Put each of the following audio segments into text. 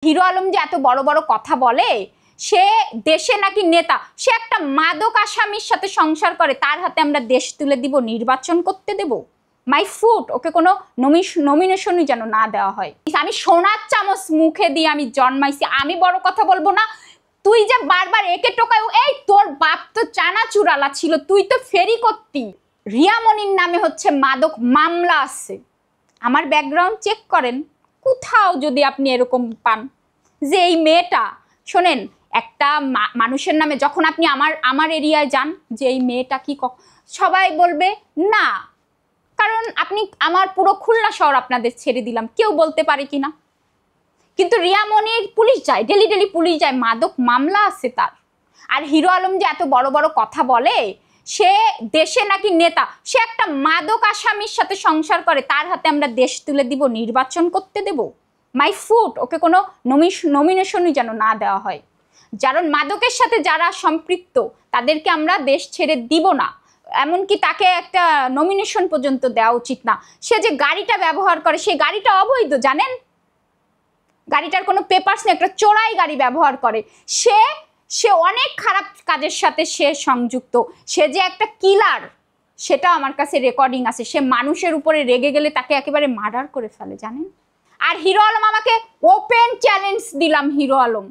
Hero Alam যে এত বড় বড় কথা বলে, সে দেশে নাকি নেতা, সে একটা মাদক আসামির সাথে সংসার করে, তার হাতে আমরা দেশ তুলে দিব, নির্বাচন করতে দেব? মাই ফুট, ওকে কোনো নমিনেশনই যেন না দেওয়া হয়। আমি সোনার চামচ মুখে দিয়ে আমি জন্মাইছি, আমি বড় কথা বলবো না। তুই যে বারবার একে টোকায়, এই তোর বাপ তো চানাচুরালা ছিল, তুই তো ফেরি করতি। রিয়ামনির নামে হচ্ছে মাদক মামলা আছে, আমার ব্যাকগ্রাউন্ড চেক করেন, কোথাও যদি আপনি এরকম পান যে এই মেয়েটা, শোনেন, একটা মানুষের নামে যখন আপনি আমার এরিয়ায় যান যে এই মেয়েটা কি, সবাই বলবে না, কারণ আপনি আমার পুরো খুলনা শহর আপনাদের ছেড়ে দিলাম, কেউ বলতে পারে কি না। কিন্তু রিয়ামনির পুলিশ যায়, ডেলি ডেলি পুলিশ যায়, মাদক মামলা আছে তার। আর হিরো আলম যে এত বড় বড় কথা বলে, সে দেশে নাকি নেতা, সে একটা মাদক আসামির সাথে সংসার করে, তার হাতে আমরা দেশ তুলে দিব, নির্বাচন করতে দেব? মাই ফুট, ওকে কোনো নমিনেশনই যেন না দেওয়া হয়। কারণ মাদকের সাথে যারা সম্পৃক্ত তাদেরকে আমরা দেশ ছেড়ে দিব না, এমনকি তাকে একটা নমিনেশন পর্যন্ত দেওয়া উচিত না। সে যে গাড়িটা ব্যবহার করে, সেই গাড়িটা অবৈধ, জানেন? গাড়িটার কোনো পেপারস নেই, একটা চোরাই গাড়ি ব্যবহার করে। সে অনেক খারাপ কাজের সাথে সে সংযুক্ত, সে যে একটা কিলার, সেটা আমার কাছে রেকর্ডিং আছে। সে মানুষের উপরে রেগে গেলে তাকে একেবারে মার্ডার করে ফেলে, জানেন? আর হিরো আলম আমাকে ওপেন চ্যালেঞ্জ দিলাম, হিরো আলম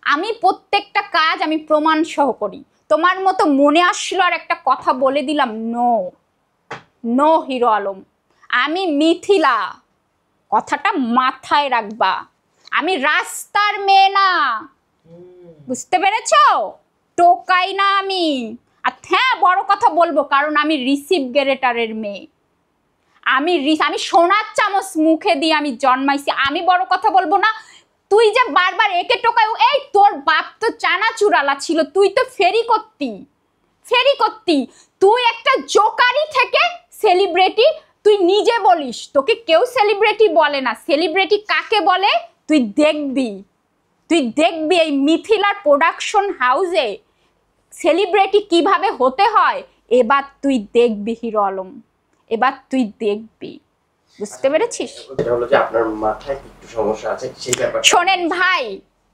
আমি প্রত্যেকটা কাজ আমি প্রমাণ সহ করি, তোমার মতো মনে আসলো আর একটা কথা বলে দিলাম, নো নো হিরো আলম, আমি মিথিলা, কথাটা মাথায় রাখবা, আমি রাস্তার মেয়ে না, বুঝতে পেরেছো? টোকাই না আমি। আর হ্যাঁ, বড় কথা বলবো, কারণ আমি রিসিভ গ্রেটারের মেয়ে, আমি সোনার চামচ মুখে দিয়ে আমি জন্মাইছি, আমি বড় কথা বলবো না। তুই যে বারবার একে টোকায়, এই তোর বাপ তো চানাচুরালা ছিল, তুই তো ফেরি করতি। তুই একটা জোকারি থেকে সেলিব্রিটি, তুই নিজে বলিস তোকে কেউ সেলিব্রিটি বলে না। সেলিব্রিটি কাকে বলে তুই দেখবি এই মিথিলার প্রোডাকশন হাউসে সেলিব্রিটি কিভাবে হতে হয়, এবার তুই দেখবি হিরো আলম, এবার তুই দেখবি, বুঝতে পেরেছিস? আপনার মাথায় একটু সমস্যা আছে সেই ব্যাপারে। শোনেন ভাই,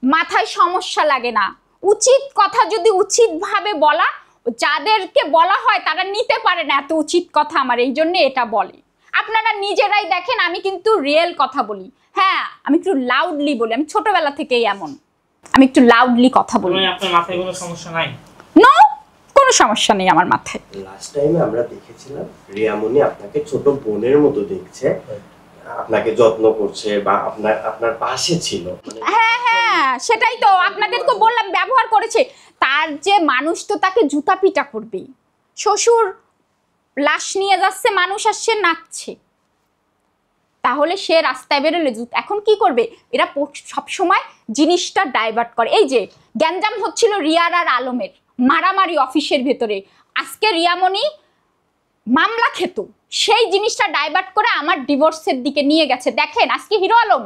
মাথায় সমস্যা লাগে না, উচিত কথা যদি উচিত ভাবে বলা, যাদেরকে বলা হয় তারা নিতে পারে না এত উচিত কথা আমার, এই জন্য এটা বলি। আপনারা নিজেরাই দেখেন, আমি কিন্তু রিয়েল কথা বলি। হ্যাঁ, আমি একটু লাউডলি বলি, আমি ছোটবেলা থেকেই এমন, আমি একটু লাউডলি কথা বলি। আপনার মাথায় কোনো সমস্যা নাই? নো, কোনো সমস্যা নেই আমার মাথায়। লাস্ট টাইমে আমরা দেখেছিলাম রিয়ামনি আপনাকে ছোট বোনের মতো দেখছে, আপনাকে যত্ন করছে বা আপনার পাশে ছিল। হ্যাঁ হ্যাঁ, সেটাই তো আপনাদেরকে বললাম, ব্যবহার করেছে। তার যে মানুষ তো তাকে জুতা পিটা করবে, শ্বশুর লাশ নিয়ে যাচ্ছে, মানুষ আসছে নাচছে, তাহলে সে রাস্তায় বেরোলে এখন কি করবে? এরা সবসময় জিনিসটা ডাইভার্ট করে। এই যে গ্যাঞ্জাম হচ্ছিল রিয়ার আর আলমের মারামারি অফিসের ভেতরে, আজকে রিয়ামনি মামলা খেত, সেই জিনিসটা ডাইভার্ট করে আমার ডিভোর্সের দিকে নিয়ে গেছে। দেখেন আজকে হিরো আলম,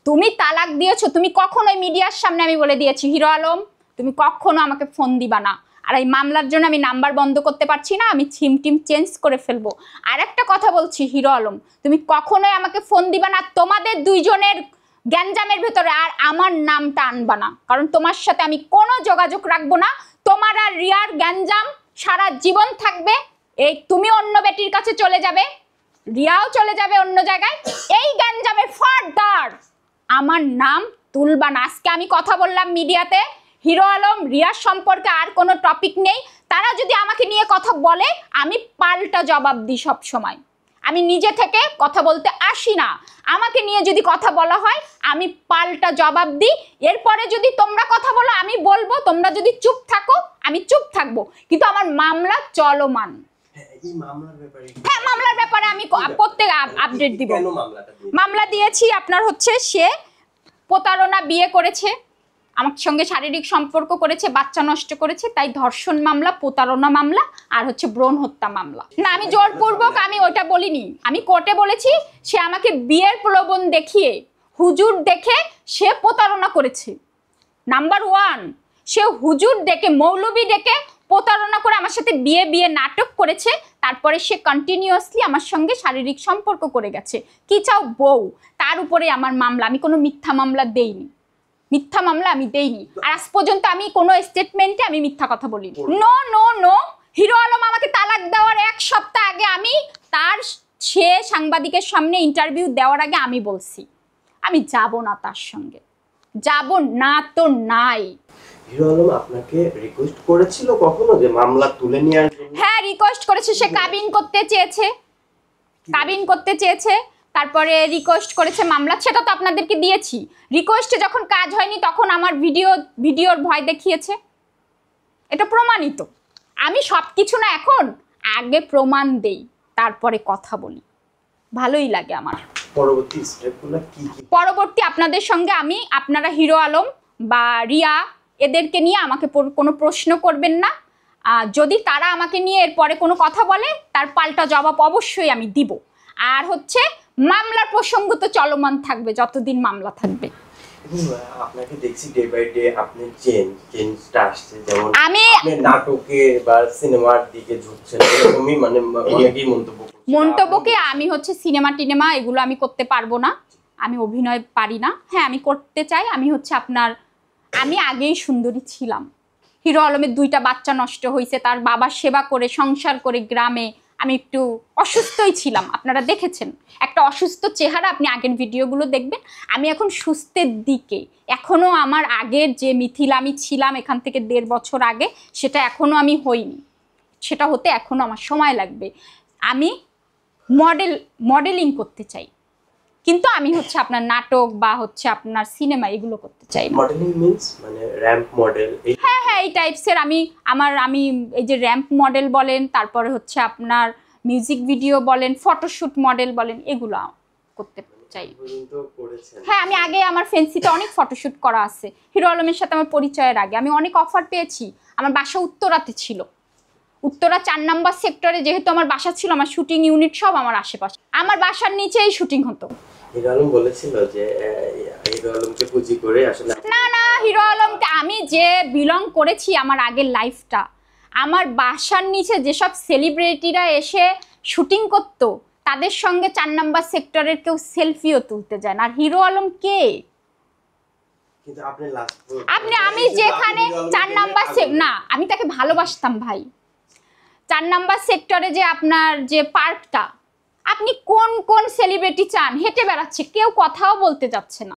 তুমি তালাক দিয়েছো, তুমি কখনো মিডিয়ার সামনে আমি বলে দিয়েছি, হিরো আলম তুমি কখনো আমাকে ফোন দিবা না, আর এই মামলার জন্য আমি নাম্বার বন্ধ করতে পারছি না, আমি সিম টিম চেঞ্জ করে ফেলবো। আর একটা কথা বলছি হিরো আলম, তুমি কখনোই আমাকে ফোন দিবা না, তোমাদের দুইজনের গ্যাঞ্জামের ভেতরে আর আমার নামটা আনবা না, কারণ তোমার সাথে আমি কোনো যোগাযোগ রাখবো না। তোমার আর রিয়ার গ্যাঞ্জাম সারা জীবন থাকবে, এই তুমি অন্য বেটির কাছে চলে যাবে, রিয়াও চলে যাবে অন্য জায়গায়, এই গ্যাঞ্জামে ফার্দার আমার নাম তুলবা না। আজকে আমি কথা বললাম মিডিয়াতে, হিরো আলম রিয়ার সম্পর্কে আর কোনো টপিক নেই, তারা যদি আমাকে নিয়ে কথা বলে আমি পাল্টা জবাব দিই সব সময়, আমি নিজে থেকে কথা বলতে আসি না, আমাকে নিয়ে যদি কথা বলা হয় আমি পাল্টা জবাব দিই। এরপরে যদি তোমরা কথা বলো আমি বলবো, তোমরা যদি চুপ থাকো আমি চুপ থাকবো, কিন্তু আমার মামলা চলমান। হ্যাঁ, মামলার ব্যাপারে আমি প্রত্যেক আপডেট দিব। মামলা দিয়েছি আপনার হচ্ছে, সে প্রতারণা, বিয়ে করেছে, আমার সঙ্গে শারীরিক সম্পর্ক করেছে, বাচ্চা নষ্ট করেছে, তাই ধর্ষণ মামলা, প্রতারণা মামলা আর হচ্ছে ভ্রূণ হত্যা মামলা। না, আমি জোরপূর্বক আমি ওটা বলিনি, আমি কোর্টে বলেছি সে আমাকে বিয়ের প্রলোভন দেখিয়ে, হুজুর দেখে সে প্রতারণা করেছে। নাম্বার 1, সে হুজুর ডেকে, মৌলবি ডেকে প্রতারণা করে আমার সাথে বিয়ে নাটক করেছে, তারপরে সে কন্টিনিউয়াসলি আমার সঙ্গে শারীরিক সম্পর্ক করে গেছে। কি চাও বউ, তার উপরে আমার মামলা, আমি কোনো মিথ্যা মামলা দেইনি। মিথ্যা মামলা আমি দেইনি, আর আজ পর্যন্ত আমি কোনো স্টেটমেন্টে আমি মিথ্যা কথা বলিনি। No no no, Hero Alom আমাকে তালাক দেওয়ার 1 সপ্তাহ আগে আমি তার সে সাংবাদিকের সামনে ইন্টারভিউ দেওয়ার আগে আমি বলছি আমি যাব না তার সঙ্গে, যাব না তো নাই। হিরো আলম আপনাকে রিকোয়েস্ট করেছিল কখনো যে মামলা তুলে নেওয়ার জন্য? হ্যাঁ রিকোয়েস্ট করেছে, সে কাবিন করতে চেয়েছে, কাবিন করতে চেয়েছে, তারপরে রিকোয়েস্ট করেছে মামলা, সেটা তো আপনাদেরকে দিয়েছি। রিকোয়েস্টে যখন কাজ হয়নি তখন আমার ভিডিওর ভয় দেখিয়েছে, এটা প্রমাণিত। আমি সব কিছু না এখন আগে প্রমাণ দেই তারপরে কথা বলি, ভালোই লাগে আমার। পরবর্তী স্টেপগুলো কি কি? পরবর্তী আপনাদের সঙ্গে আমি, আপনারা হিরো আলম বা রিয়া এদেরকে নিয়ে আমাকে কোনো প্রশ্ন করবেন না। যদি তারা আমাকে নিয়ে এরপরে কোনো কথা বলে তার পাল্টা জবাব অবশ্যই আমি দিব। আর হচ্ছে মামলার প্রসঙ্গ তো চলমান থাকবে যতদিন মামলা থাকবে। আপনাকে দেখছি ডে বাই ডে আপনি চেঞ্জটা আসছে, যেমন আমি আপনি নাটকে বা সিনেমার দিকে ঝুঁকছেন, এরকমই মানে অনেকেই মন্তব্যকে আমি হচ্ছে সিনেমা টিনেমা এগুলো আমি করতে পারবো না, আমি অভিনয় পারি না। হ্যাঁ আমি করতে চাই, আমি হচ্ছে আমি আগেই সুন্দরী ছিলাম। হিরো আলমের 2টা বাচ্চা নষ্ট হয়েছে, তার বাবার সেবা করে সংসার করে গ্রামে আমি একটু অসুস্থই ছিলাম, আপনারা দেখেছেন একটা অসুস্থ চেহারা, আপনি আগের ভিডিওগুলো দেখবেন। আমি এখন সুস্থের দিকে, এখনও আমার আগের যে মিথিলা আমি ছিলাম এখান থেকে 1.5 বছর আগে, সেটা এখনও আমি হইনি, সেটা হতে এখনও আমার সময় লাগবে। আমি মডেলিং করতে চাই, কিন্তু আমি হচ্ছে আপনার নাটক বা হচ্ছে আপনার সিনেমা এগুলো করতে চাই না। মডেলিং মিন্স মানে র‍্যাম্প মডেল? হ্যাঁ হ্যাঁ এই টাইপসের আমি এই যে র‍্যাম্প মডেল বলেন, তারপরে হচ্ছে আপনার মিউজিক ভিডিও বলেন, ফটোশুট মডেল বলেন, এগুলো করতে চাই। হ্যাঁ আমি আগে আমার ফেন্সিতে অনেক ফটোশুট করা আছে, হিরো আলমের সাথে আমার পরিচয়ের আগে আমি অনেক অফার পেয়েছি। আমার বাসা উত্তরাতে ছিল, উত্তরা 4 নম্বর সেক্টরে যেহেতু আমার বাসা ছিল, আমার শুটিং ইউনিট সব আমার আশেপাশে, আমার বাসার নিচেই শুটিং হতো। হিরো আলম বলেছিল যে হিরো আলমকে পুঁজি করে আসলে না না, হিরো আলমকে আমি যে বিলং করেছি আমার আগের লাইফটা, আমার বাসার নিচে যেসব সেলিব্রিটিরা এসে শুটিং করতো তাদের সঙ্গে 4 নম্বর সেক্টরের কেউ সেলফিও তুলতে যায় না। আর হিরো আলম কে? কিন্তু আমি যেখানে 4 নম্বর না, আমি তাকে ভালোবাসতাম ভাই। 4 নম্বর সেক্টরে যে আপনার যে পার্কটা, আপনি কোন কোন সেলিব্রিটি চান হেঁটে বেড়াচ্ছে, কেউ কথাও বলতে যাচ্ছে না।